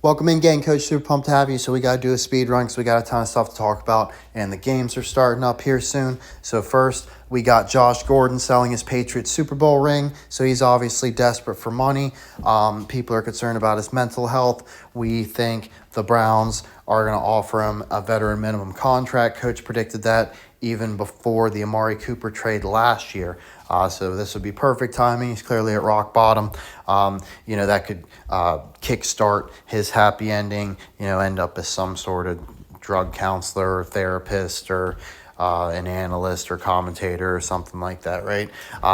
Welcome in, gang. Coach, super pumped to have you. So we got to do a speed run because we got a ton of stuff to talk about, and the games are starting up here soon. So first, we got Josh Gordon selling his Patriots Super Bowl ring. So he's obviously desperate for money. People are concerned about his mental health. We think the Browns are going to offer him a veteran minimum contract. Coach predicted that even before the Amari Cooper trade last year. So this would be perfect timing. He's clearly at rock bottom. That could kickstart his happy ending, end up as some sort of drug counselor or therapist or an analyst or commentator or something like that, right?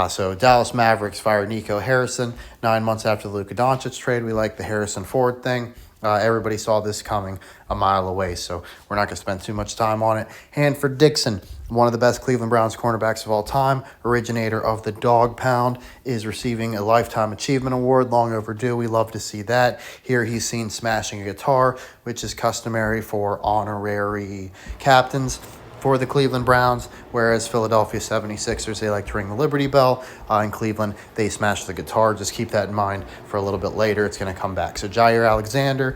So Dallas Mavericks fired Nico Harrison 9 months after the Luka Doncic trade. We like the Harrison Ford thing. Everybody saw this coming a mile away, so we're not going to spend too much time on it. Hanford Dixon, one of the best Cleveland Browns cornerbacks of all time, originator of the Dog Pound, is receiving a Lifetime Achievement Award, long overdue. We love to see that. Here he's seen smashing a guitar, which is customary for honorary captains for the Cleveland Browns, whereas Philadelphia 76ers, they like to ring the Liberty Bell. In Cleveland, they smash the guitar. Just keep that in mind for a little bit later. It's going to come back. So Jair Alexander,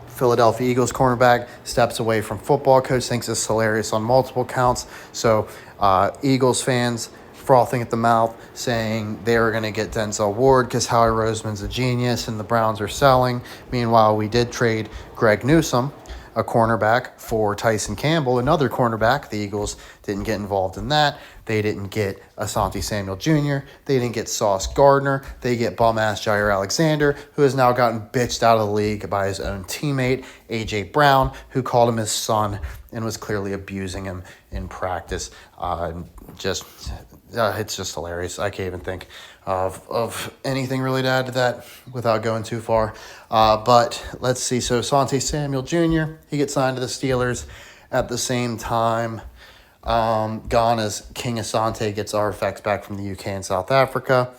Philadelphia Eagles cornerback, steps away from football. Coach thinks it's hilarious on multiple counts. So Eagles fans frothing at the mouth, saying they were going to get Denzel Ward because Howie Roseman's a genius and the Browns are selling. Meanwhile, we did trade Greg Newsome, a cornerback, for Tyson Campbell, another cornerback. The Eagles didn't get involved in that. They didn't get Asante Samuel Jr. They didn't get Sauce Gardner. They get bum-ass Jair Alexander, who has now gotten bitched out of the league by his own teammate, A.J. Brown, who called him his son and was clearly abusing him in practice. It's just hilarious. I can't even think of anything really to add to that without going too far. But let's see. So Asante Samuel Jr., he gets signed to the Steelers at the same time. Ghana's King Asante gets artifacts back from the UK and South Africa.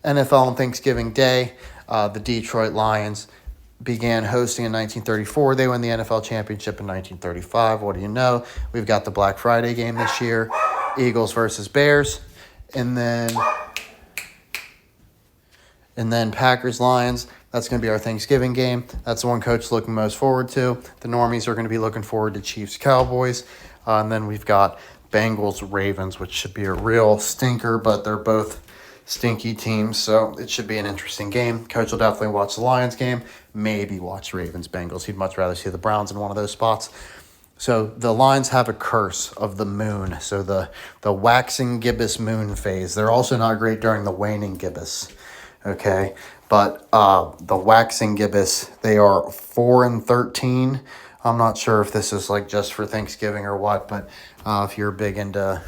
NFL on Thanksgiving Day, the Detroit Lions began hosting in 1934. They won the NFL championship in 1935. What do you know? We've got the Black Friday game this year, Eagles versus Bears, and then Packers Lions. That's going to be our Thanksgiving game. That's the one Coach looking most forward to. The normies are going to be looking forward to Chiefs Cowboys. And then we've got Bengals Ravens, which should be a real stinker, but they're both stinky teams, so it should be an interesting game. Coach will definitely watch the Lions game, maybe watch Ravens Bengals. He'd much rather see the Browns in one of those spots. So the Lions have a curse of the moon, so the waxing gibbous moon phase. They're also not great during the waning gibbous, okay? But the waxing gibbous, they are 4-13. I'm not sure if this is like just for Thanksgiving or what, but if you're big into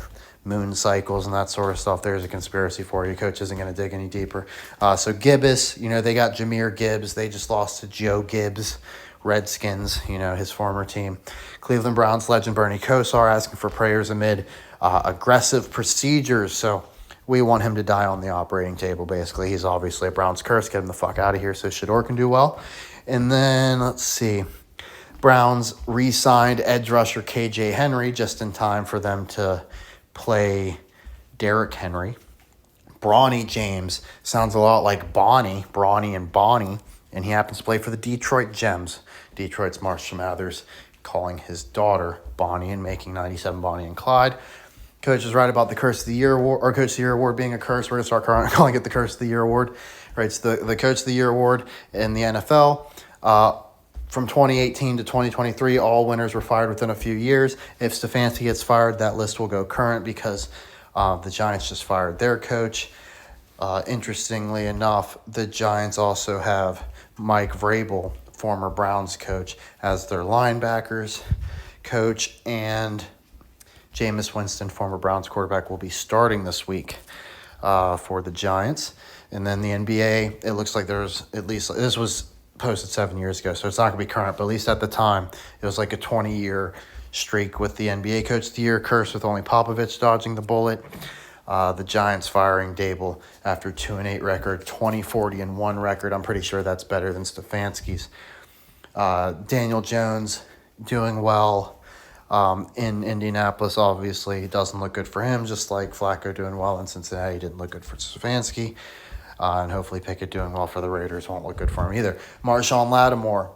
moon cycles and that sort of stuff, there's a conspiracy for you. Coach isn't going to dig any deeper. So Gibbous, they got Jahmyr Gibbs. They just lost to Joe Gibbs, Redskins, his former team. Cleveland Browns legend Bernie Kosar asking for prayers amid aggressive procedures. So we want him to die on the operating table, basically. He's obviously a Browns curse. Get him the fuck out of here so Shador can do well. And then, let's see. Browns re-signed edge rusher KJ Henry just in time for them to play Derrick Henry. Bronny James sounds a lot like Bronny and Bonnie, and he happens to play for the Detroit Gems. Detroit's Marshall Mathers calling his daughter Bonnie and making 97 Bonnie and Clyde. Coach is right about the Curse of the Year award, or Coach of the Year award being a curse. We're going to start calling it the Curse of the Year award. Right, it's the Coach of the Year award in the NFL. From 2018 to 2023, all winners were fired within a few years. If Stefanski gets fired, that list will go current because the Giants just fired their coach. Interestingly enough, the Giants also have Mike Vrabel, former Browns coach, as their linebackers coach, and Jameis Winston, former Browns quarterback, will be starting this week for the Giants. And then the NBA, it looks like there's at least, this was posted 7 years ago, so it's not going to be current, but at least at the time, it was like a 20-year streak with the NBA Coach of the Year curse with only Popovich dodging the bullet. The Giants firing Dable after 2-8 record, 20-40-1 record. I'm pretty sure that's better than Stefanski's. Daniel Jones doing well in Indianapolis, obviously. It doesn't look good for him, just like Flacco doing well in Cincinnati didn't look good for Stefanski. And hopefully Pickett doing well for the Raiders won't look good for him either. Marshawn Lattimore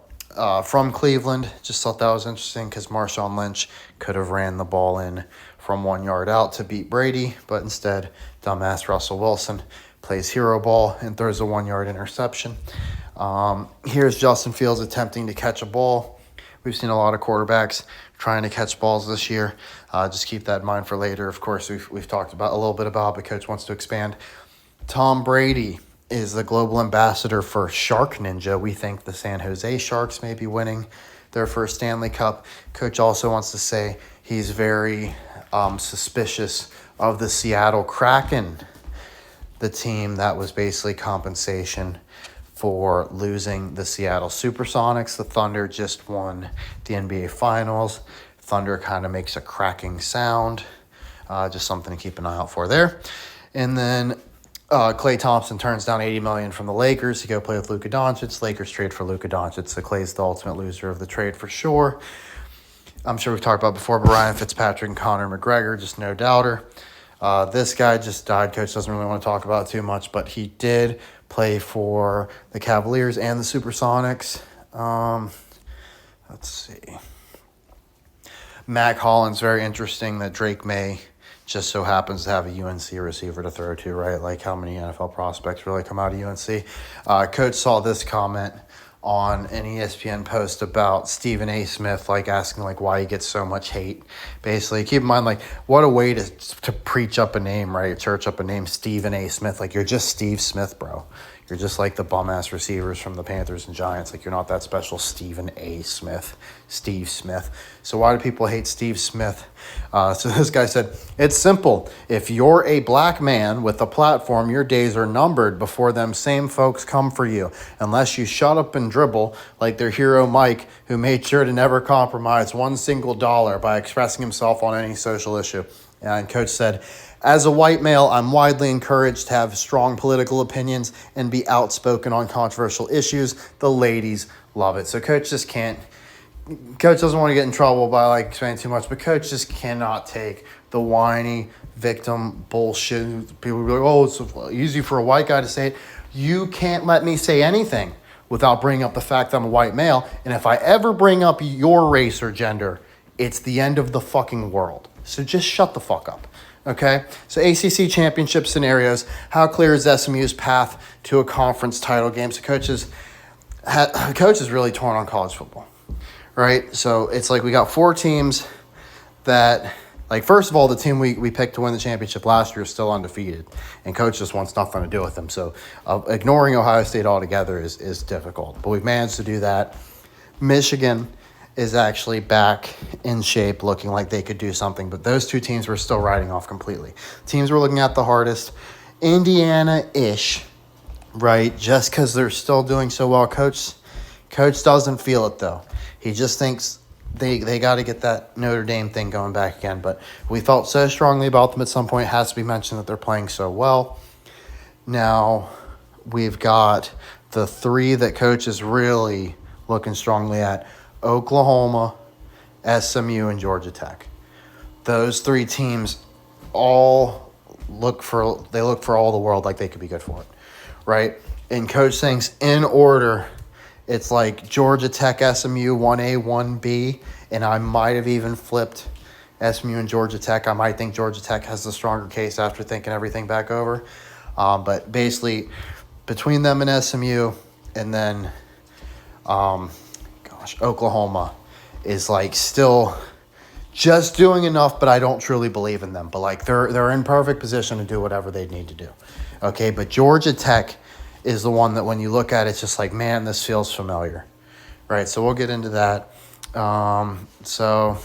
from Cleveland. Just thought that was interesting because Marshawn Lynch could have ran the ball in from 1 yard out to beat Brady, but instead, dumbass Russell Wilson plays hero ball and throws a 1 yard interception. Here's Justin Fields attempting to catch a ball. We've seen a lot of quarterbacks trying to catch balls this year. Just keep that in mind for later. Of course, we've talked about a little bit about, but coach wants to expand. Tom Brady is the global ambassador for Shark Ninja. We think the San Jose Sharks may be winning their first Stanley Cup. Coach also wants to say he's very suspicious of the Seattle Kraken, the team that was basically compensation for losing the Seattle Supersonics. The Thunder just won the NBA Finals. Thunder kind of makes a cracking sound. Just something to keep an eye out for there. And then Klay Thompson turns down $80 million from the Lakers to go play with Luka Doncic. Lakers trade for Luka Doncic, so Klay's the ultimate loser of the trade for sure. I'm sure we've talked about before, but Ryan Fitzpatrick and Conor McGregor, just no doubter. This guy just died. Coach doesn't really want to talk about it too much, but he did play for the Cavaliers and the Supersonics. Let's see. Mac Hollins, very interesting that Drake May just so happens to have a UNC receiver to throw to, right? Like how many NFL prospects really come out of UNC? Coach saw this comment on an ESPN post about Stephen A. Smith, like asking like why he gets so much hate. Basically, keep in mind, like what a way to preach up a name, right? Church up a name, Stephen A. Smith. Like you're just Steve Smith, bro. You're just like the bum-ass receivers from the Panthers and Giants. Like, you're not that special. Stephen A. Smith. Steve Smith. So why do people hate Steve Smith? So this guy said, it's simple. If you're a black man with a platform, your days are numbered before them same folks come for you. Unless you shut up and dribble like their hero Mike, who made sure to never compromise one single dollar by expressing himself on any social issue. And Coach said, as a white male, I'm widely encouraged to have strong political opinions and be outspoken on controversial issues. The ladies love it. So Coach just can't. Coach doesn't want to get in trouble by like saying too much, but Coach just cannot take the whiny victim bullshit. People be like, oh, it's easy for a white guy to say it. You can't let me say anything without bringing up the fact that I'm a white male. And if I ever bring up your race or gender, it's the end of the fucking world. So just shut the fuck up. Okay, so ACC championship scenarios. How clear is SMU's path to a conference title game? So coach is really torn on college football, right? So it's like we got four teams that, like, first of all, the team we picked to win the championship last year is still undefeated, and coach just wants nothing to do with them. So ignoring Ohio State altogether is difficult, but we've managed to do that. Michigan is actually back in shape, looking like they could do something. But those two teams were still riding off completely. Teams we're looking at the hardest, Indiana-ish, right? Just because they're still doing so well. Coach doesn't feel it, though. He just thinks they got to get that Notre Dame thing going back again. But we felt so strongly about them at some point. It has to be mentioned that they're playing so well. Now, we've got the three that Coach is really looking strongly at: Oklahoma, SMU, and Georgia Tech. Those three teams all look for all the world like they could be good for it, right? And Coach thinks in order, it's like Georgia Tech, SMU, 1A, 1B, and I might have even flipped SMU and Georgia Tech. I might think Georgia Tech has the stronger case after thinking everything back over. But basically, between them and SMU, and then Oklahoma is like still just doing enough, but I don't truly believe in them. But like they're in perfect position to do whatever they need to do. Okay, but Georgia Tech is the one that when you look at it, it's just like, man, this feels familiar, right? So we'll get into that. So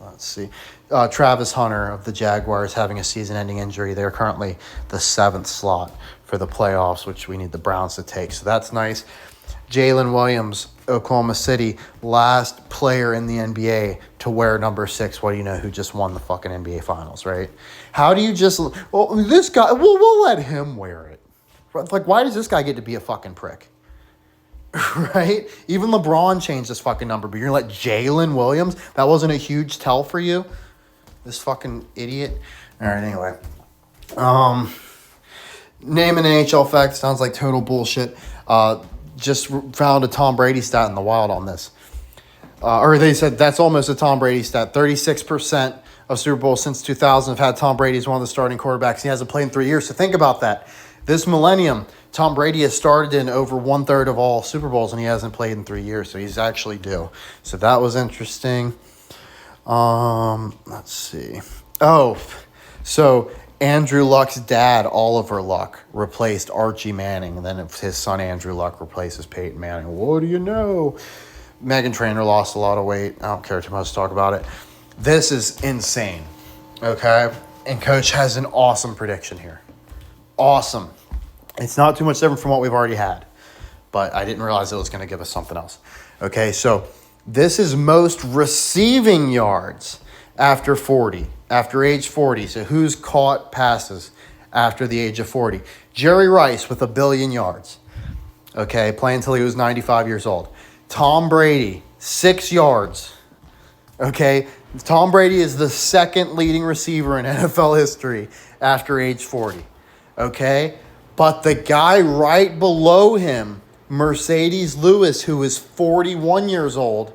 let's see. Travis Hunter of the Jaguars having a season-ending injury. They're currently the 7th slot for the playoffs, which we need the Browns to take. So that's nice. Jalen Williams, Oklahoma City, last player in the NBA to wear number 6. What do you know? Who just won the fucking NBA Finals, right? How do you just? Well, this guy. We'll let him wear it. Like, why does this guy get to be a fucking prick? Right? Even LeBron changed his fucking number, but you're gonna let Jalen Williams? That wasn't a huge tell for you? This fucking idiot. All right. Anyway, Name an NHL fact. Sounds like total bullshit. Just found a Tom Brady stat in the wild on this. Or they said that's almost a Tom Brady stat. 36% of Super Bowls since 2000 have had Tom Brady as one of the starting quarterbacks. He hasn't played in 3 years. So think about that. This millennium, Tom Brady has started in over 1/3 of all Super Bowls, and he hasn't played in 3 years. So he's actually due. So that was interesting. Let's see. Oh, so Andrew Luck's dad, Oliver Luck, replaced Archie Manning, and then his son Andrew Luck replaces Peyton Manning. What do you know? Megan Trainor lost a lot of weight. I don't care too much to talk about it. This is insane, okay? And Coach has an awesome prediction here. Awesome. It's not too much different from what we've already had, but I didn't realize it was going to give us something else. Okay, so this is most receiving yards after 40, after age 40. So who's caught passes after the age of 40? Jerry Rice with 1 billion yards, okay, playing until he was 95 years old. Tom Brady, 6 yards. Okay, Tom Brady is the second leading receiver in NFL history after age 40. Okay, but the guy right below him, Mercedes Lewis, who is 41 years old,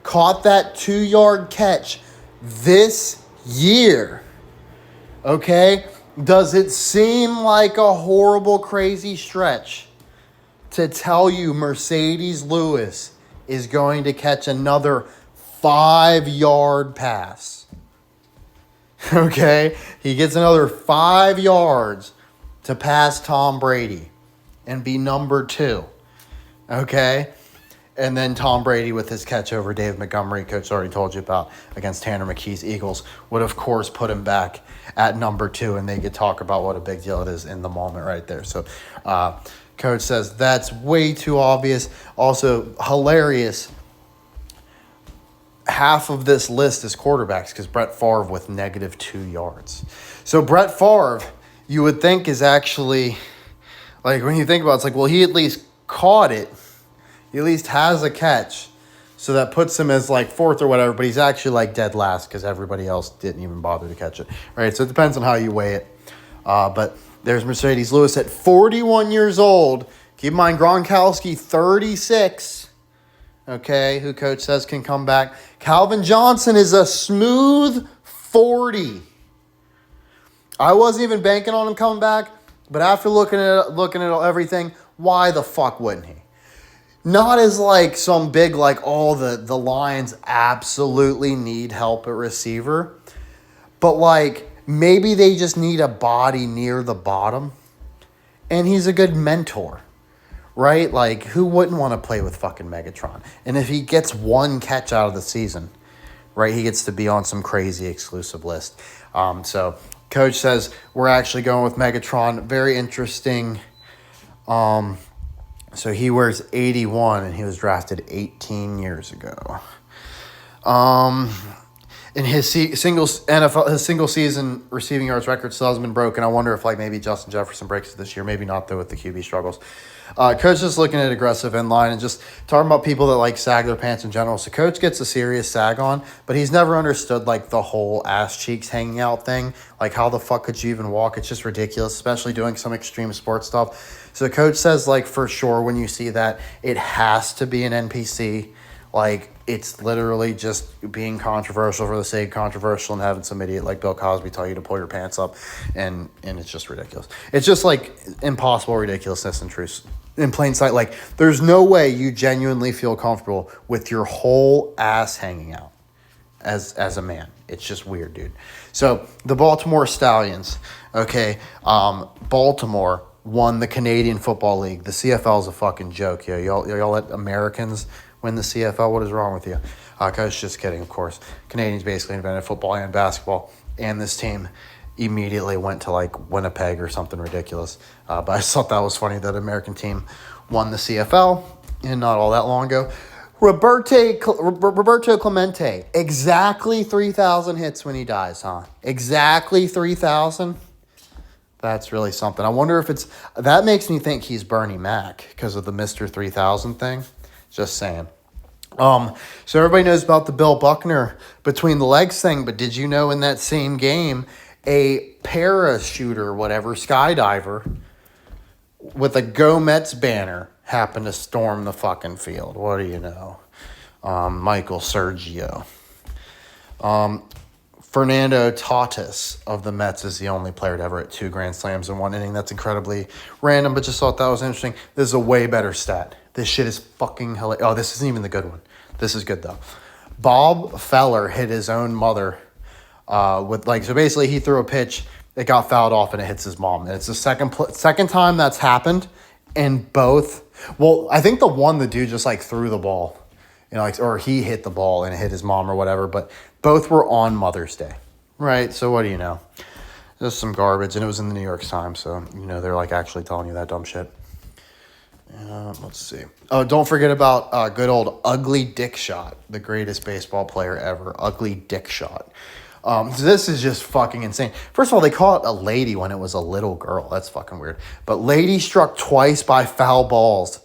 caught that 2-yard catch this year. Okay, does it seem like a horrible, crazy stretch to tell you Mercedes Lewis is going to catch another 5-yard pass? Okay, he gets another 5 yards to pass Tom Brady and be number 2. Okay, and then Tom Brady with his catch over Dave Montgomery, Coach already told you about, against Tanner McKee's Eagles, would of course put him back at number 2, and they could talk about what a big deal it is in the moment right there. So Coach says that's way too obvious. Also hilarious. Half of this list is quarterbacks because Brett Favre with -2 yards. So Brett Favre, you would think is actually, like when you think about it, it's like, well, he at least caught it. He at least has a catch. So that puts him as like 4th or whatever, but he's actually like dead last because everybody else didn't even bother to catch it. Right? So it depends on how you weigh it. But there's Mercedes Lewis at 41 years old. Keep in mind, Gronkowski, 36. Okay, who Coach says can come back. Calvin Johnson is a smooth 40. I wasn't even banking on him coming back, but after looking at everything, why the fuck wouldn't he? Not as like some big, like, oh, the Lions absolutely need help at receiver, but like maybe they just need a body near the bottom, and he's a good mentor. Right? Like, who wouldn't want to play with fucking Megatron? And if he gets one catch out of the season, right, he gets to be on some crazy exclusive list. So Coach says we're actually going with Megatron. Very interesting. So he wears 81, and he was drafted 18 years ago. And his single season receiving yards record still hasn't been broken. I wonder if like maybe Justin Jefferson breaks it this year. Maybe not though with the QB struggles. Coach just looking at aggressive end line and just talking about people that like sag their pants in general. So Coach gets a serious sag on, but he's never understood like the whole ass cheeks hanging out thing. Like how the fuck could you even walk? It's just ridiculous, especially doing some extreme sports stuff. So Coach says like for sure when you see that, it has to be an NPC. Like, it's literally just being controversial for the sake of controversial and having some idiot like Bill Cosby tell you to pull your pants up, and it's just ridiculous. It's just, like, impossible ridiculousness and truth in plain sight. Like, there's no way you genuinely feel comfortable with your whole ass hanging out as a man. It's just weird, dude. So, the Baltimore Stallions, okay, Baltimore won the Canadian Football League. The CFL is a fucking joke, yo. Y'all let Americans win the CFL? What is wrong with you? Coach, just kidding, of course. Canadians basically invented football and basketball, and this team immediately went to like Winnipeg or something ridiculous. But I just thought that was funny that an American team won the CFL and not all that long ago. Roberto Clemente, exactly 3,000 hits when he dies, huh? Exactly 3,000? That's really something. I wonder if that makes me think he's Bernie Mac because of the Mr. 3000 thing. Just saying. So everybody knows about the Bill Buckner between the legs thing, but did you know in that same game, a parachuter, whatever, skydiver, with a Go Mets banner happened to storm the fucking field. What do you know? Michael Sergio. Fernando Tatis of the Mets is the only player to ever hit 2 grand slams in one inning. That's incredibly random, but just thought that was interesting. This is a way better stat. This shit is fucking hilarious. Oh, this isn't even the good one. This is good, though. Bob Feller hit his own mother with, like, so basically he threw a pitch, it got fouled off, and it hits his mom. And it's the second time that's happened, and both, well, I think the dude just, like, threw the ball, you know, like, or he hit the ball and it hit his mom or whatever, but both were on Mother's Day, right? So what do you know? Just some garbage, and it was in the New York Times, so, you know, they're, like, actually telling you that dumb shit. Let's see. Oh, don't forget about good old Ugly Dick Shot, the greatest baseball player ever. Ugly Dick Shot. So this is just fucking insane. First of all, they call it a lady when it was a little girl. That's fucking weird. But lady struck twice by foul balls.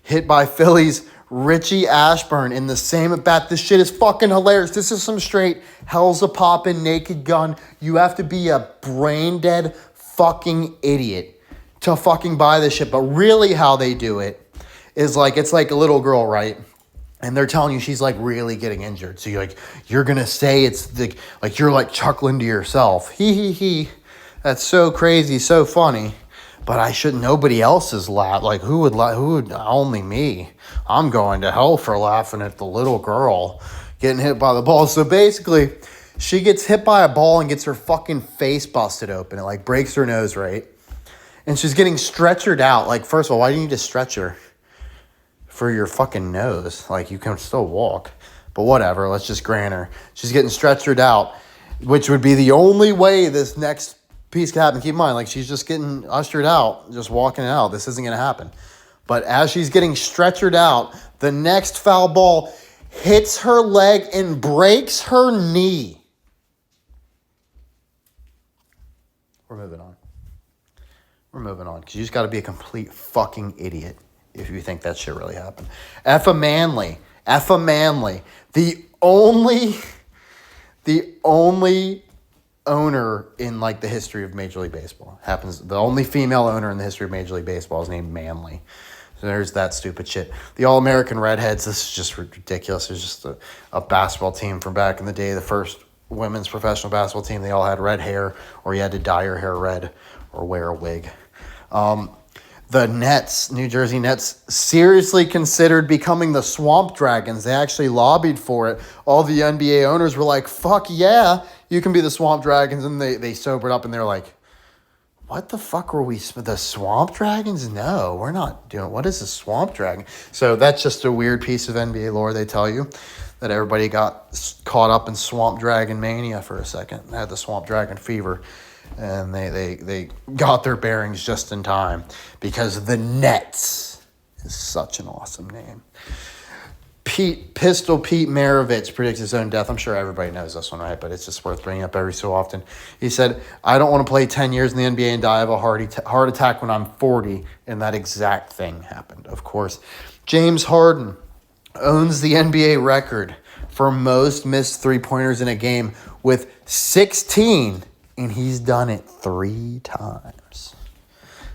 Hit by Phillies Richie Ashburn in the same at bat. This shit is fucking hilarious. This is some straight hell's a poppin' Naked Gun. You have to be a brain dead fucking idiot to fucking buy this shit. But really how they do it is like, it's like a little girl, right? And they're telling you she's like really getting injured. So you're going to say it's the, like, you're like chuckling to yourself. He. That's so crazy, so funny. But nobody else is laugh. Like who would only me. I'm going to hell for laughing at the little girl getting hit by the ball. So basically she gets hit by a ball and gets her fucking face busted open. It like breaks her nose, right? And she's getting stretchered out. Like, first of all, why do you need a stretcher for your fucking nose? Like, you can still walk. But whatever, let's just grant her. She's getting stretchered out, which would be the only way this next piece could happen. Keep in mind, like, she's just getting ushered out, just walking out. This isn't going to happen. But as she's getting stretchered out, the next foul ball hits her leg and breaks her knee. We're moving on. Because you just got to be a complete fucking idiot if you think that shit really happened. Effa Manley. The only owner in, like, the history of Major League Baseball. The only female owner in the history of Major League Baseball is named Manley. So there's that stupid shit. The All-American Redheads, this is just ridiculous. It's just a basketball team from back in the day. The first women's professional basketball team, they all had red hair, or you had to dye your hair red or wear a wig. The Nets, New Jersey Nets, seriously considered becoming the Swamp Dragons. They actually lobbied for it. All the NBA owners were like, fuck yeah, you can be the Swamp Dragons. And they sobered up and they're like, what the fuck were we, the Swamp Dragons? No, we're not doing, what is a Swamp Dragon? So that's just a weird piece of NBA lore they tell you, that everybody got caught up in Swamp Dragon mania for a second. They had the Swamp Dragon fever. And they got their bearings just in time because the Nets is such an awesome name. Pistol Pete Maravich predicts his own death. I'm sure everybody knows this one, right? But it's just worth bringing up every so often. He said, I don't want to play 10 years in the NBA and die of a heart attack when I'm 40. And that exact thing happened, of course. James Harden owns the NBA record for most missed three-pointers in a game with 16. And he's done it 3 times.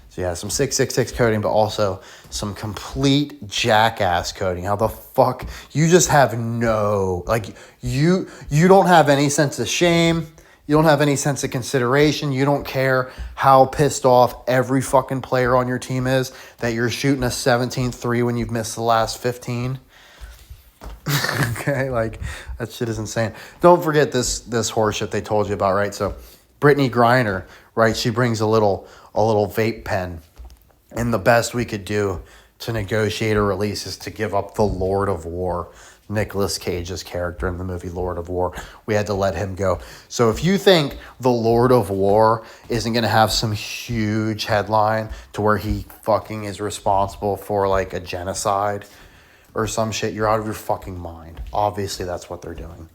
So yeah, some 666 coding, but also some complete jackass coding. How the fuck? You just have no, like, you don't have any sense of shame. You don't have any sense of consideration. You don't care how pissed off every fucking player on your team is that you're shooting a 17th three when you've missed the last 15. Okay, like, that shit is insane. Don't forget this horseshit they told you about, right? So Brittany Griner, right? She brings a little vape pen, and the best we could do to negotiate a release is to give up the Lord of War, Nicolas Cage's character in the movie Lord of War. We had to let him go. So if you think the Lord of War isn't going to have some huge headline to where he fucking is responsible for, like, a genocide or some shit, you're out of your fucking mind. Obviously, that's what they're doing.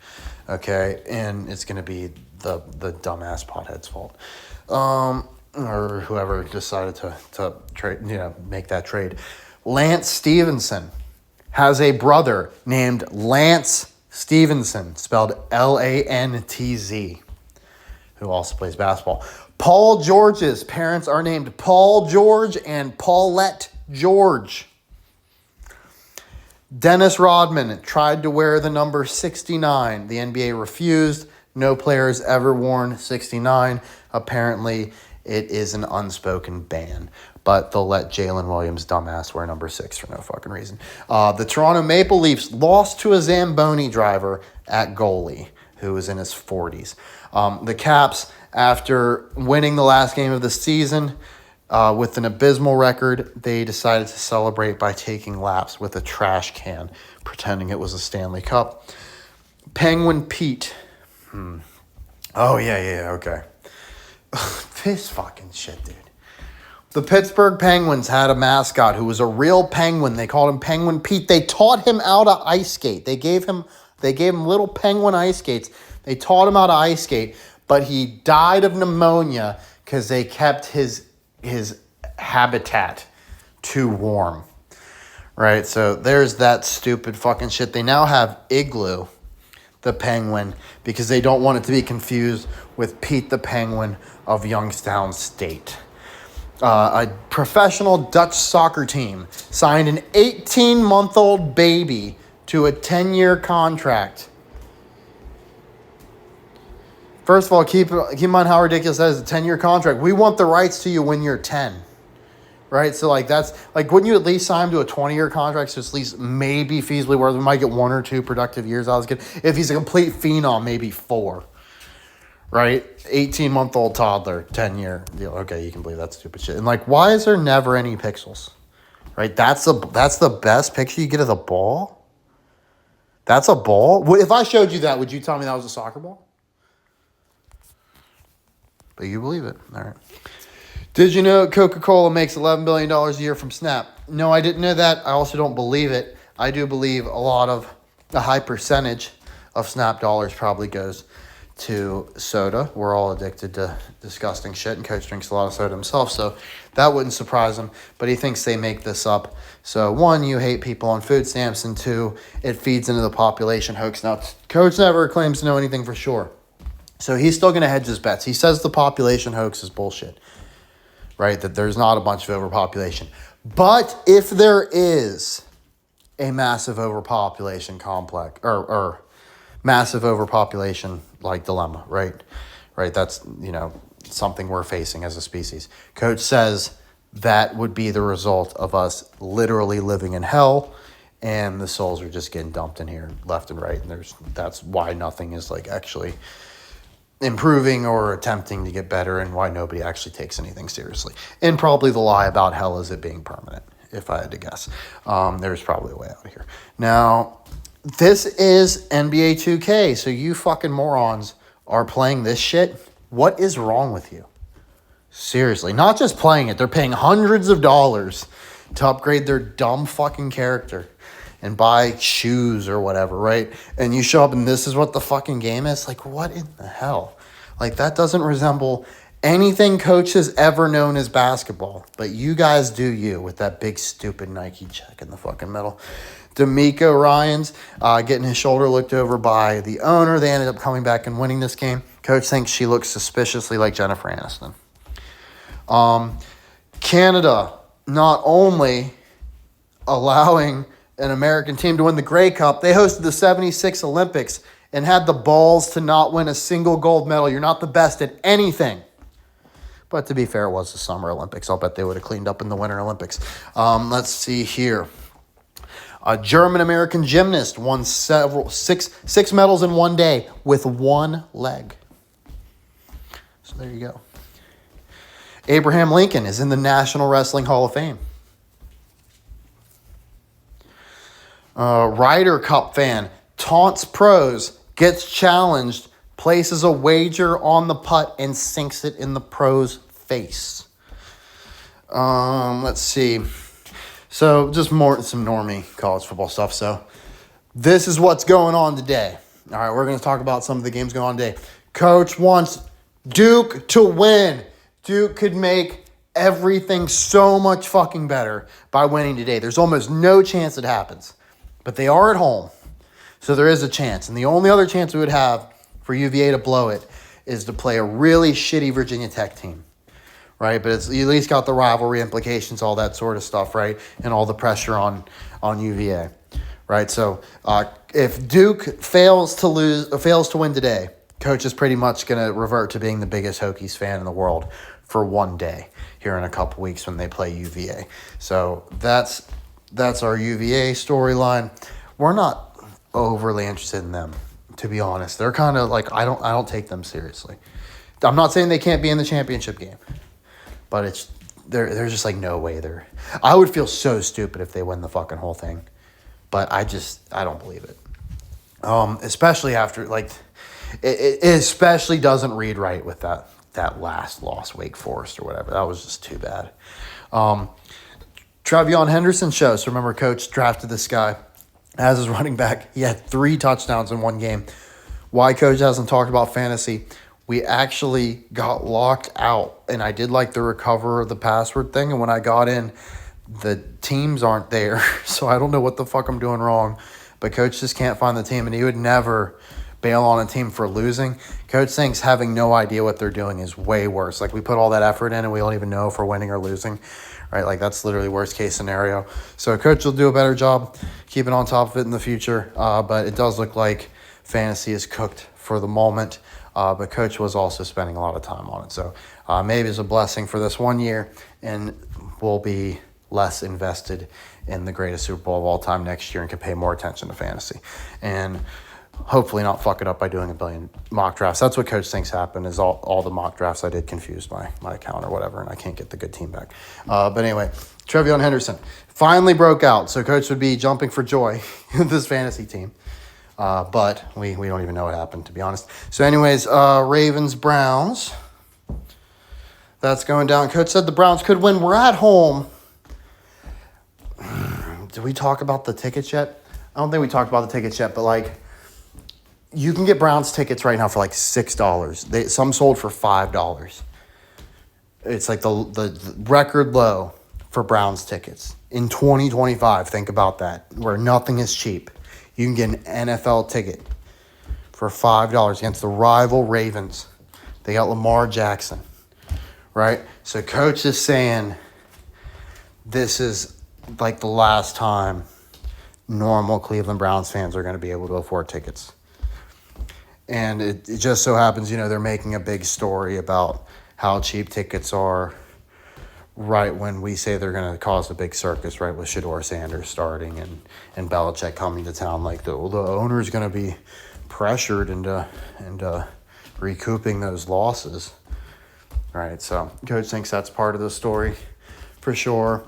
Okay? And it's going to be the dumbass pothead's fault. Or whoever decided to trade, make that trade. Lance Stevenson has a brother named Lance Stevenson, spelled Lantz, who also plays basketball. Paul George's parents are named Paul George and Paulette George. Dennis Rodman tried to wear the number 69. The NBA refused. No player has ever worn 69. Apparently, it is an unspoken ban. But they'll let Jalen Williams, dumbass, wear number 6 for no fucking reason. The Toronto Maple Leafs lost to a Zamboni driver at goalie who was in his 40s. The Caps, after winning the last game of the season with an abysmal record, they decided to celebrate by taking laps with a trash can, pretending it was a Stanley Cup. Penguin Pete. Oh, yeah, okay. This fucking shit, dude. The Pittsburgh Penguins had a mascot who was a real penguin. They called him Penguin Pete. They taught him how to ice skate. They gave him little penguin ice skates. They taught him how to ice skate, but he died of pneumonia because they kept his habitat too warm. Right? So there's that stupid fucking shit. They now have Igloo, the penguin, because they don't want it to be confused with Pete the Penguin of Youngstown State. A professional Dutch soccer team signed an 18-month-old baby to a 10-year contract. First of all, keep in mind how ridiculous that is, a 10-year contract. We want the rights to you when you're 10. Right? So, that's, wouldn't you at least sign him to a 20-year contract so it's at least maybe feasibly worth it? We might get 1 or 2 productive years out of this kid. If he's a complete phenom, maybe 4. Right? 18-month-old toddler, 10-year deal. Okay, you can believe that stupid shit. And, why is there never any pixels? Right? That's the best picture you get of the ball? That's a ball? If I showed you that, would you tell me that was a soccer ball? But you believe it. All right. Did you know Coca-Cola makes $11 billion a year from Snap? No, I didn't know that. I also don't believe it. I do believe a high percentage of Snap dollars probably goes to soda. We're all addicted to disgusting shit, and Coach drinks a lot of soda himself, so that wouldn't surprise him. But he thinks they make this up. So 1, you hate people on food stamps, and 2, it feeds into the population hoax. Now, Coach never claims to know anything for sure. So he's still going to hedge his bets. He says the population hoax is bullshit, right? That there's not a bunch of overpopulation. But if there is a massive overpopulation complex, or massive overpopulation dilemma, right? Right, that's, something we're facing as a species. Coach says that would be the result of us literally living in hell, and the souls are just getting dumped in here left and right. And that's why nothing is actually improving or attempting to get better, and why nobody actually takes anything seriously. And probably the lie about hell is it being permanent, if I had to guess. There's probably a way out of here. Now, this is NBA 2K, so you fucking morons are playing this shit. What is wrong with you? Seriously, not just playing it. They're paying hundreds of dollars to upgrade their dumb fucking character and buy shoes or whatever, right? And you show up and this is what the fucking game is? What in the hell? That doesn't resemble anything Coach has ever known as basketball. But you guys do you with that big stupid Nike check in the fucking middle. D'Amico Ryans getting his shoulder looked over by the owner. They ended up coming back and winning this game. Coach thinks she looks suspiciously like Jennifer Aniston. Canada not only allowing an American team to win the Grey Cup, they hosted the 76 Olympics and had the balls to not win a single gold medal. You're not the best at anything. But to be fair, it was the Summer Olympics. I'll bet they would have cleaned up in the Winter Olympics. Let's see here. A German-American gymnast won six medals in one day with one leg. So there you go. Abraham Lincoln is in the National Wrestling Hall of Fame. Ryder Cup fan taunts pros, gets challenged, places a wager on the putt, and sinks it in the pro's face. Let's see. So just some normie college football stuff. So this is what's going on today. All right, we're going to talk about some of the games going on today. Coach wants Duke to win. Duke could make everything so much fucking better by winning today. There's almost no chance it happens. But they are at home, so there is a chance. And the only other chance we would have for UVA to blow it is to play a really shitty Virginia Tech team, right? But it's at least got the rivalry implications, all that sort of stuff, right? And all the pressure on UVA, right? So if Duke fails to win today, Coach is pretty much going to revert to being the biggest Hokies fan in the world for one day here in a couple weeks when they play UVA. So that's our UVA storyline. We're not overly interested in them, to be honest. They're kind of like, I don't take them seriously. I'm not saying they can't be in the championship game, but there's just like no way they're. I would feel so stupid if they win the fucking whole thing, but I don't believe it. Especially after like, it especially doesn't read right with that last loss, Wake Forest or whatever. That was just too bad. Travion Henderson shows. So remember, Coach drafted this guy as his running back. He had 3 touchdowns in one game. Why Coach hasn't talked about fantasy? We actually got locked out, and I did like the recover the password thing. And when I got in, the teams aren't there, so I don't know what the fuck I'm doing wrong. But Coach just can't find the team, and he would never bail on a team for losing. Coach thinks having no idea what they're doing is way worse. Like, we put all that effort in and we don't even know if we're winning or losing, right? Like, that's literally worst case scenario. So Coach will do a better job keeping on top of it in the future. But it does look like fantasy is cooked for the moment. But Coach was also spending a lot of time on it. So maybe it's a blessing for this 1 year, and we'll be less invested in the greatest Super Bowl of all time next year and can pay more attention to fantasy. And hopefully not fuck it up by doing a billion mock drafts. That's what Coach thinks happened, is all the mock drafts I did confused my account or whatever, and I can't get the good team back. But anyway, Travion Henderson finally broke out, so Coach would be jumping for joy with this fantasy team. But we don't even know what happened, to be honest. So anyways, Ravens-Browns. That's going down. Coach said the Browns could win. We're at home. Did we talk about the tickets yet? I don't think we talked about the tickets yet, but like, you can get Browns tickets right now for like $6. Some sold for $5. It's like the record low for Browns tickets in 2025. Think about that, where nothing is cheap. You can get an NFL ticket for $5 against the rival Ravens. They got Lamar Jackson, right? So Coach is saying this is like the last time normal Cleveland Browns fans are going to be able to afford tickets. And it just so happens, they're making a big story about how cheap tickets are right when we say they're going to cause a big circus, right, with Shedeur Sanders starting and Belichick coming to town. Like, the owner is going to be pressured into recouping those losses, right? So Coach thinks that's part of the story for sure.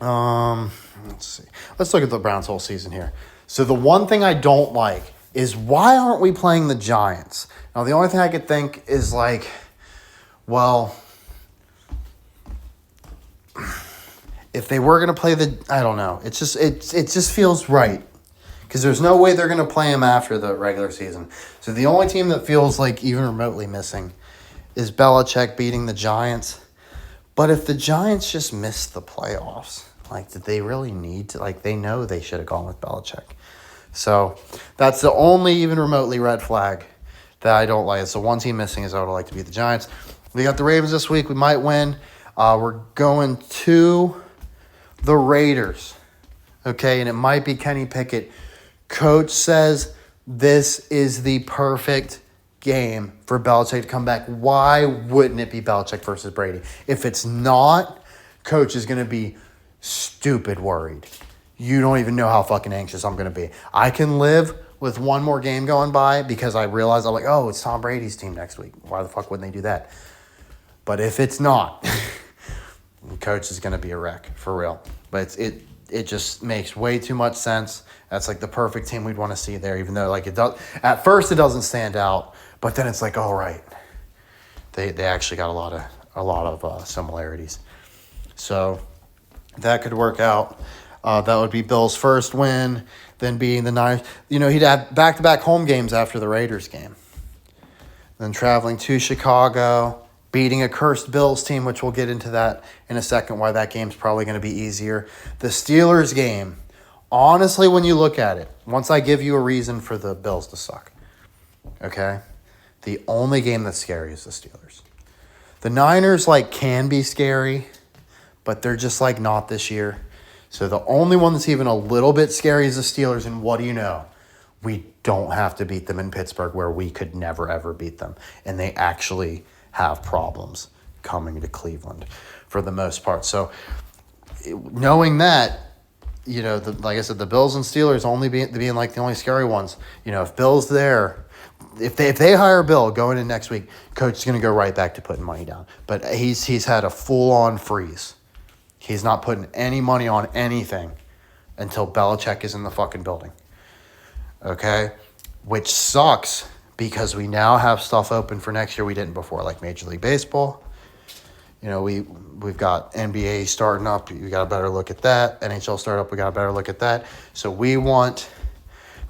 Let's see. Let's look at the Browns' whole season here. So the one thing I don't like is, why aren't we playing the Giants? Now, the only thing I could think is like, well, if they were going to play I don't know. It just feels right, because there's no way they're going to play them after the regular season. So the only team that feels like even remotely missing is Belichick beating the Giants. But if the Giants just missed the playoffs, like, did they really need to? Like, they know they should have gone with Belichick. So that's the only even remotely red flag that I don't like. So one team missing is I would like to beat the Giants. We got the Ravens this week. We might win. We're going to the Raiders. Okay, and it might be Kenny Pickett. Coach says this is the perfect game for Belichick to come back. Why wouldn't it be Belichick versus Brady? If it's not, Coach is going to be stupid worried. You don't even know how fucking anxious I'm going to be. I can live with one more game going by because I realize I'm like, oh, it's Tom Brady's team next week. Why the fuck wouldn't they do that? But if it's not, Coach is going to be a wreck, for real. But it just makes way too much sense. That's like the perfect team we'd want to see there, even though like it does. At first, it doesn't stand out, but then it's like, all right, they actually got a lot of similarities. So that could work out. That would be Bill's first win, then beating the Niners. He'd have back-to-back home games after the Raiders game. Then traveling to Chicago, beating a cursed Bills team, which we'll get into that in a second, why that game's probably going to be easier. The Steelers game, honestly, when you look at it, once I give you a reason for the Bills to suck, okay? The only game that's scary is the Steelers. The Niners, like, can be scary, but they're just, like, not this year. So the only one that's even a little bit scary is the Steelers, and what do you know? We don't have to beat them in Pittsburgh where we could never, ever beat them. And they actually have problems coming to Cleveland for the most part. So knowing that, you know, like I said, the Bills and Steelers only being like the only scary ones. You know, if Bill's there, if they hire Bill going in next week, coach is going to go right back to putting money down. But he's had a full-on freeze. He's not putting any money on anything until Belichick is in the fucking building. Okay? Which sucks because we now have stuff open for next year we didn't before, like Major League Baseball. You know, we've got NBA starting up. We got a better look at that. NHL startup, we got a better look at that. So we want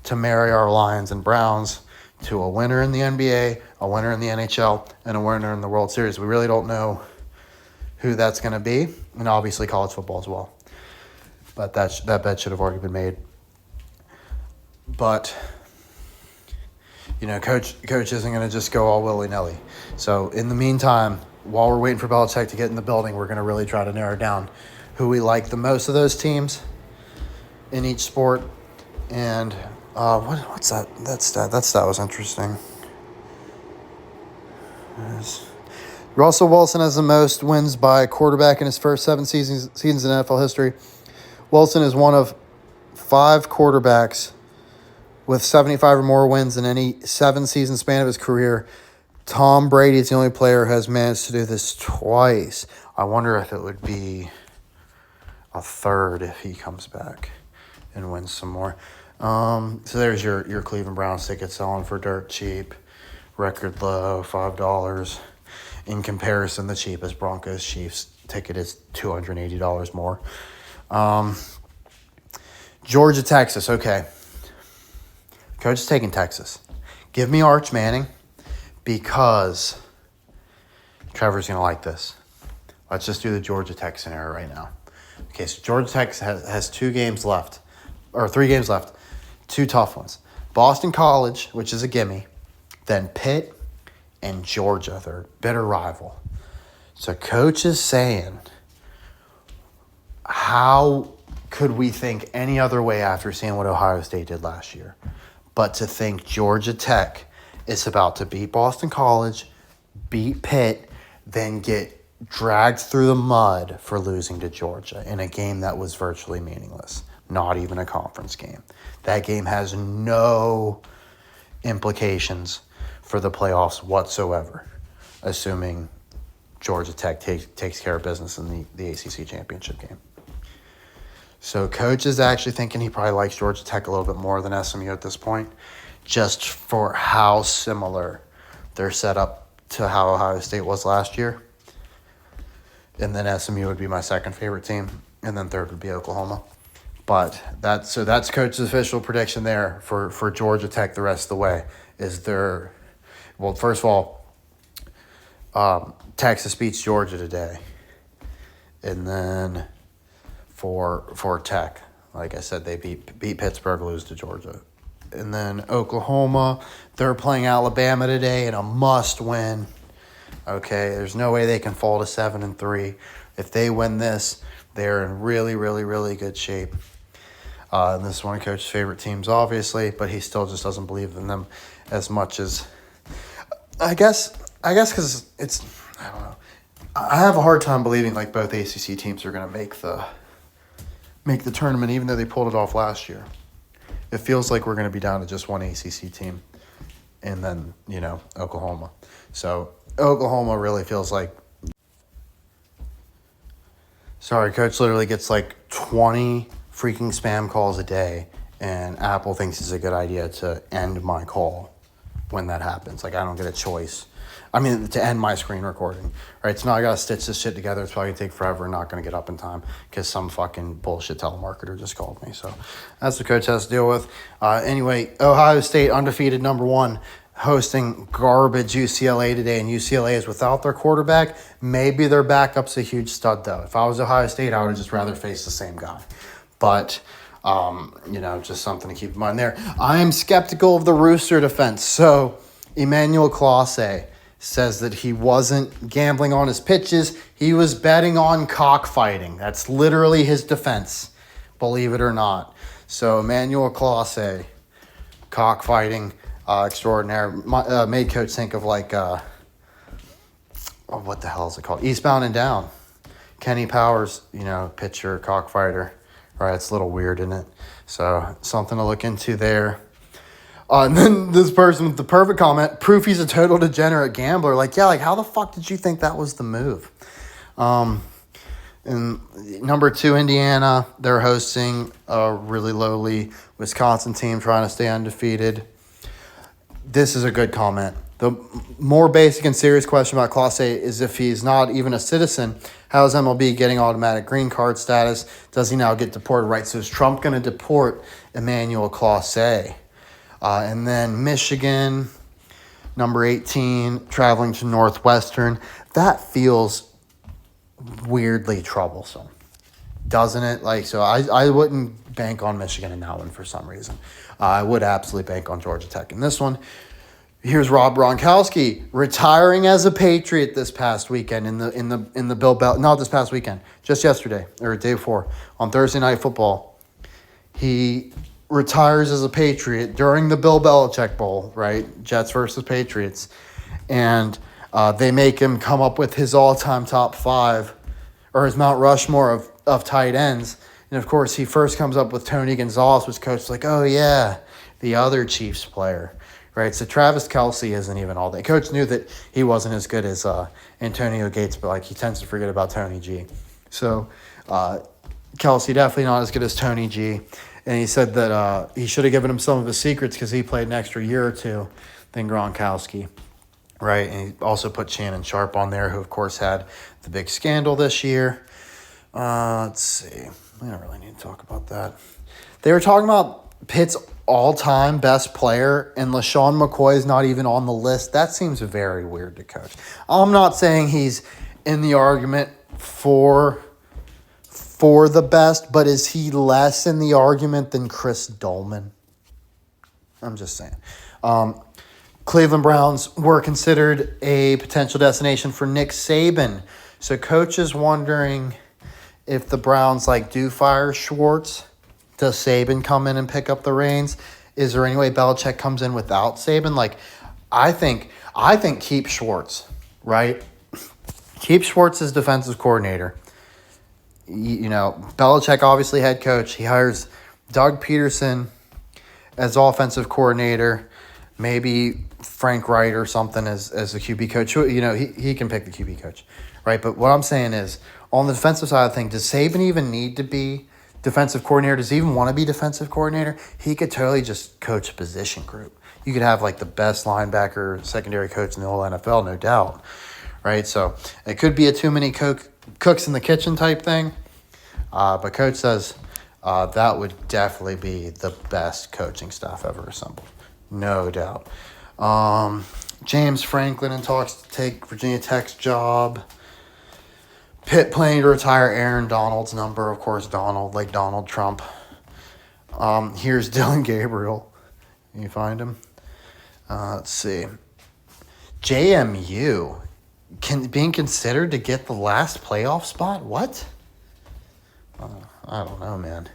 to marry our Lions and Browns to a winner in the NBA, a winner in the NHL, and a winner in the World Series. We really don't know who that's going to be, and obviously college football as well. But that bet should have already been made. But, you know, coach isn't going to just go all willy-nilly. So in the meantime, while we're waiting for Belichick to get in the building, we're going to really try to narrow down who we like the most of those teams in each sport. And what's that? That stat was interesting. Russell Wilson has the most wins by quarterback in his first 7 seasons in NFL history. Wilson is one of 5 quarterbacks with 75 or more wins in any 7-season span of his career. Tom Brady is the only player who has managed to do this twice. I wonder if it would be a third if he comes back and wins some more. So there's your Cleveland Browns ticket selling for dirt cheap. Record low, $5. In comparison, the cheapest Broncos Chiefs ticket is $280 more. Georgia, Texas. Okay. Coach is taking Texas. Give me Arch Manning because Trevor's going to like this. Let's just do the Georgia Tech scenario right now. Okay, so Georgia Tech has 2 games left, or 3 games left. 2 tough ones. Boston College, which is a gimme, then Pitt and Georgia, their bitter rival. So Coach is saying, how could we think any other way after seeing what Ohio State did last year but to think Georgia Tech is about to beat Boston College, beat Pitt, then get dragged through the mud for losing to Georgia in a game that was virtually meaningless, not even a conference game. That game has no implications for the playoffs whatsoever, assuming Georgia Tech takes care of business in the ACC championship game. So Coach is actually thinking he probably likes Georgia Tech a little bit more than SMU at this point, just for how similar they're set up to how Ohio State was last year. And then SMU would be my second favorite team, and then third would be Oklahoma. But that's Coach's official prediction there for Georgia Tech the rest of the way. Well, first of all, Texas beats Georgia today. And then for Tech, like I said, they beat Pittsburgh, lose to Georgia. And then Oklahoma, they're playing Alabama today in a must-win. Okay, there's no way they can fall to 7-3. If they win this, they're in really, really, really good shape. And this is one of Coach's favorite teams, obviously, but he still just doesn't believe in them as much as I guess because it's, I don't know. I have a hard time believing like both ACC teams are going to make the tournament, even though they pulled it off last year. It feels like we're going to be down to just one ACC team, and then Oklahoma. So Oklahoma really feels like. Sorry, Coach literally gets like 20 freaking spam calls a day, and Apple thinks it's a good idea to end my call when that happens. Like, I don't get a choice. I mean, to end my screen recording, right? So now I got to stitch this shit together. It's probably going to take forever and not going to get up in time because some fucking bullshit telemarketer just called me. So that's what Coach has to deal with. Anyway, Ohio State undefeated #1, hosting garbage UCLA today, and UCLA is without their quarterback. Maybe their backup's a huge stud, though. If I was Ohio State, I would just rather face the same guy. But, just something to keep in mind there. I am skeptical of the Rooster defense. So Emmanuel Clase says that he wasn't gambling on his pitches. He was betting on cockfighting. That's literally his defense, believe it or not. So Emmanuel Clase, cockfighting extraordinaire, made coach think of like, what the hell is it called? Eastbound and Down. Kenny Powers, pitcher, cockfighter. Right, it's a little weird, isn't it? So something to look into there. And then this person with the perfect comment, proof he's a total degenerate gambler. How the fuck did you think that was the move? And number 2, Indiana, they're hosting a really lowly Wisconsin team trying to stay undefeated. This is a good comment. The more basic and serious question about Clase is if he's not even a citizen, how is MLB getting automatic green card status? Does he now get deported? Right, so is Trump going to deport Emmanuel Clase? And then Michigan, number 18, traveling to Northwestern. That feels weirdly troublesome, doesn't it? I wouldn't bank on Michigan in that one for some reason. I would absolutely bank on Georgia Tech in this one. Here's Rob Gronkowski retiring as a Patriot this past weekend in the Bill Bel not this past weekend, just yesterday or the day before on Thursday Night Football. He retires as a Patriot during the Bill Belichick Bowl, right? Jets versus Patriots. And they make him come up with his all-time top 5 or his Mount Rushmore of tight ends. And, of course, he first comes up with Tony Gonzalez, which coach like, oh, yeah, the other Chiefs player, right? So Travis Kelce isn't even all that. Coach knew that he wasn't as good as Antonio Gates, but, he tends to forget about Tony G. So Kelce definitely not as good as Tony G. And he said that he should have given him some of his secrets because he played an extra year or 2 than Gronkowski, right? And he also put Shannon Sharp on there, who, of course, had the big scandal this year. Let's see. We don't really need to talk about that. They were talking about Pitt's all-time best player, and LaShawn McCoy is not even on the list. That seems very weird to coach. I'm not saying he's in the argument for the best, but is he less in the argument than Chris Dolman? I'm just saying. Cleveland Browns were considered a potential destination for Nick Saban. So coach is wondering if the Browns do fire Schwartz. Does Saban come in and pick up the reins? Is there any way Belichick comes in without Saban? I think keep Schwartz, right? Keep Schwartz as defensive coordinator. Belichick obviously head coach. He hires Doug Peterson as offensive coordinator, maybe Frank Wright or something as a QB coach. He can pick the QB coach, right? But what I'm saying is, on the defensive side of things, does Saban even need to be defensive coordinator? Does he even want to be defensive coordinator? He could totally just coach a position group. You could have the best linebacker, secondary coach in the whole NFL, no doubt, right? So it could be a too many cooks in the kitchen type thing. But coach says that would definitely be the best coaching staff ever assembled. No doubt. James Franklin in talks to take Virginia Tech's job. Pitt planning to retire Aaron Donald's number. Of course, Donald, like Donald Trump. Here's Dylan Gabriel. Can you find him? Let's see. JMU being considered to get the last playoff spot? What? I don't know, man.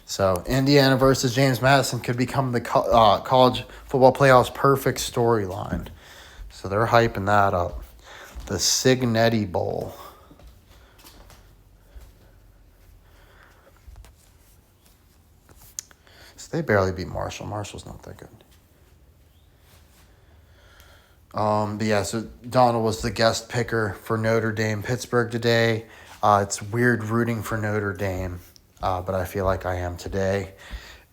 So, Indiana versus James Madison could become the college football playoffs perfect storyline. So, they're hyping that up. The Signetti Bowl. So, they barely beat Marshall. Marshall's not that good. But yeah, so Donald was the guest picker for Notre Dame Pittsburgh today. It's weird rooting for Notre Dame, but I feel like I am today.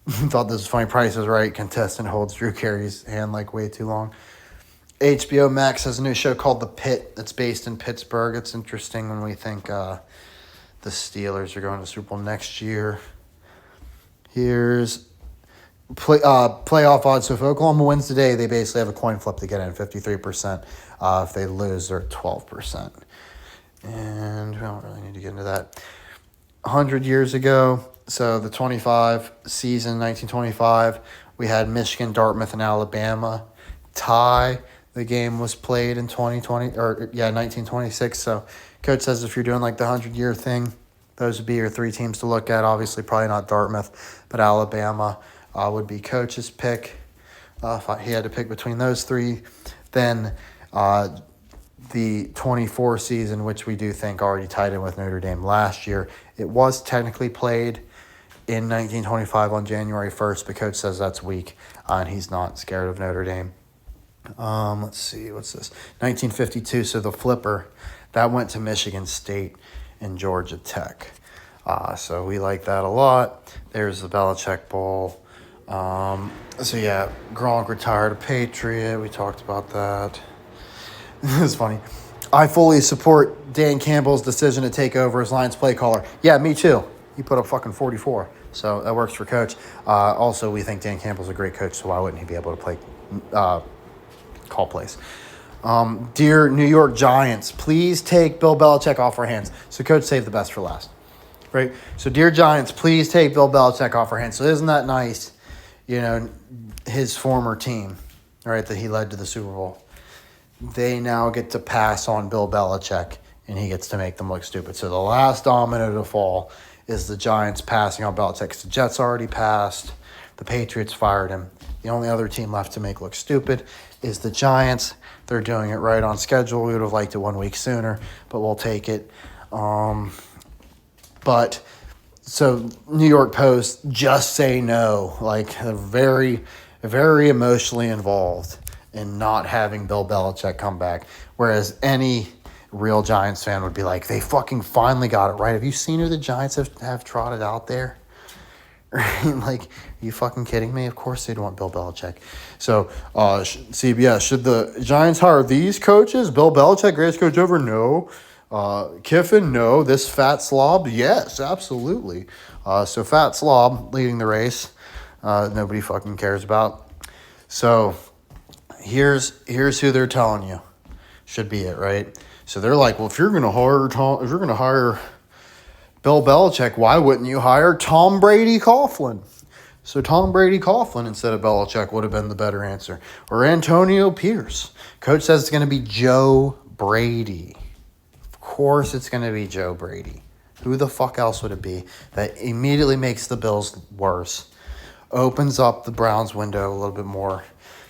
Thought this was funny. Price is Right. Contestant holds Drew Carey's hand way too long. HBO Max has a new show called The Pit. It's based in Pittsburgh. It's interesting when we think the Steelers are going to Super Bowl next year. Here's playoff odds. So if Oklahoma wins today, they basically have a coin flip to get in 53%. If they lose, they're at 12%. And we don't really need to get into that. 100 years ago, so the 25 season, 1925, we had Michigan, Dartmouth, and Alabama tie the game was played in 1926. So coach says if you're doing like the 100-year thing, those would be your three teams to look at. Obviously, probably not Dartmouth, but Alabama would be coach's pick. If he had to pick between those three, then the 24 season, which we do think already tied in with Notre Dame last year, it was technically played in 1925 on January 1st, but coach says that's weak, and he's not scared of Notre Dame. Let's see, what's this? 1952, so the flipper, that went to Michigan State and Georgia Tech. So we like that a lot. There's the Belichick Bowl. So yeah, Gronk retired a Patriot. We talked about that. It's funny. I fully support Dan Campbell's decision to take over as Lions play caller. Yeah, me too. He put up fucking 44. So that works for coach. Also, we think Dan Campbell's a great coach, so why wouldn't he be able to play call plays? Dear New York Giants, please take Bill Belichick off our hands. So coach saved the best for last. Right? So dear Giants, please take Bill Belichick off our hands. So isn't that nice? You know, his former team, right, that he led to the Super Bowl. They now get to pass on Bill Belichick, and he gets to make them look stupid. So the last domino to fall is the Giants passing on Belichick. The Jets already passed. The Patriots fired him. The only other team left to make look stupid is the Giants. They're doing it right on schedule. We would have liked it 1 week sooner, but we'll take it. But so New York Post, just say no. Like very, very emotionally involved in not having Bill Belichick come back. Whereas any real Giants fan would be like, they fucking finally got it right. Have you seen who the Giants have trotted out there? Like, are you fucking kidding me? Of course they'd want Bill Belichick. So, CBS, should the Giants hire these coaches? Bill Belichick, greatest coach ever? No. Kiffin? No. This fat slob? Yes, absolutely. So fat slob leading the race. Nobody fucking cares about. So here's who they're telling you should be it, right? So they're like, well, if you're gonna hire Bill Belichick, why wouldn't you hire Tom Brady Coughlin? So Tom Brady Coughlin instead of Belichick would have been the better answer. Or Antonio Pierce. Coach says it's going to be Joe Brady. Of course it's going to be Joe Brady. Who the fuck else would it be? That immediately makes the Bills worse. Opens up the Browns window a little bit more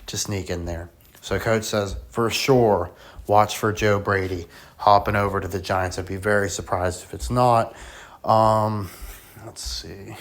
to sneak in there. So coach says, for sure, watch for Joe Brady hopping over to the Giants. I'd be very surprised if it's not. Let's see.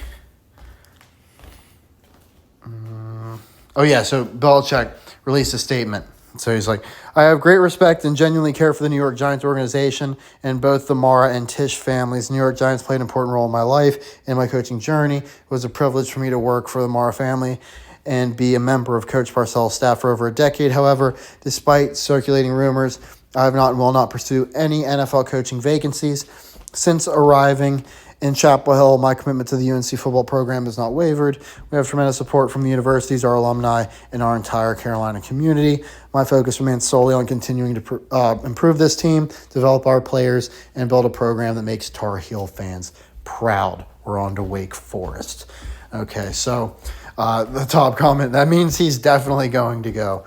So Belichick released a statement. So he's like, I have great respect and genuinely care for the New York Giants organization and both the Mara and Tisch families. New York Giants played an important role in my life and my coaching journey. It was a privilege for me to work for the Mara family and be a member of Coach Parcells' staff for over a decade. However, despite circulating rumors, I have not and will not pursue any NFL coaching vacancies. Since arriving in Chapel Hill, my commitment to the UNC football program has not wavered. We have tremendous support from the universities, our alumni, and our entire Carolina community. My focus remains solely on continuing to improve this team, develop our players, and build a program that makes Tar Heel fans proud. We're on to Wake Forest. Okay, so the top comment, that means he's definitely going to go.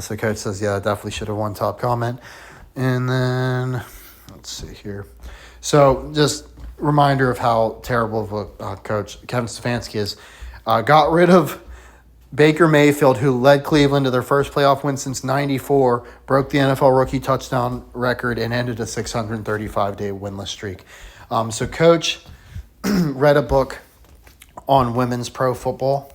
So coach says, yeah, definitely should have won top comment. And then, let's see here. So just reminder of how terrible of a coach Kevin Stefanski is. Got rid of Baker Mayfield, who led Cleveland to their first playoff win since '94, broke the NFL rookie touchdown record, and ended a 635-day winless streak. So coach read a book on women's pro football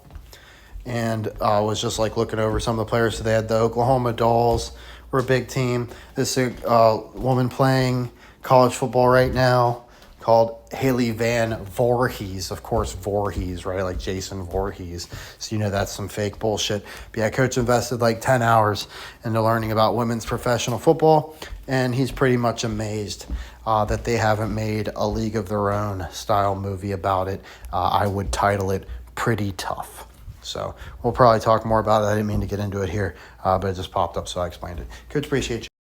and was just like looking over some of the players. So they had the Oklahoma Dolls, were a big team. This woman playing college football right now called Haley Van Voorhees. Of course, Voorhees, right? Like Jason Voorhees. So, that's some fake bullshit. But yeah, coach invested like 10 hours into learning about women's professional football, and he's pretty much amazed that they haven't made a League of Their Own style movie about it. I would title it Pretty Tough. So we'll probably talk more about it. I didn't mean to get into it here, but it just popped up, so I explained it. Coach, appreciate you.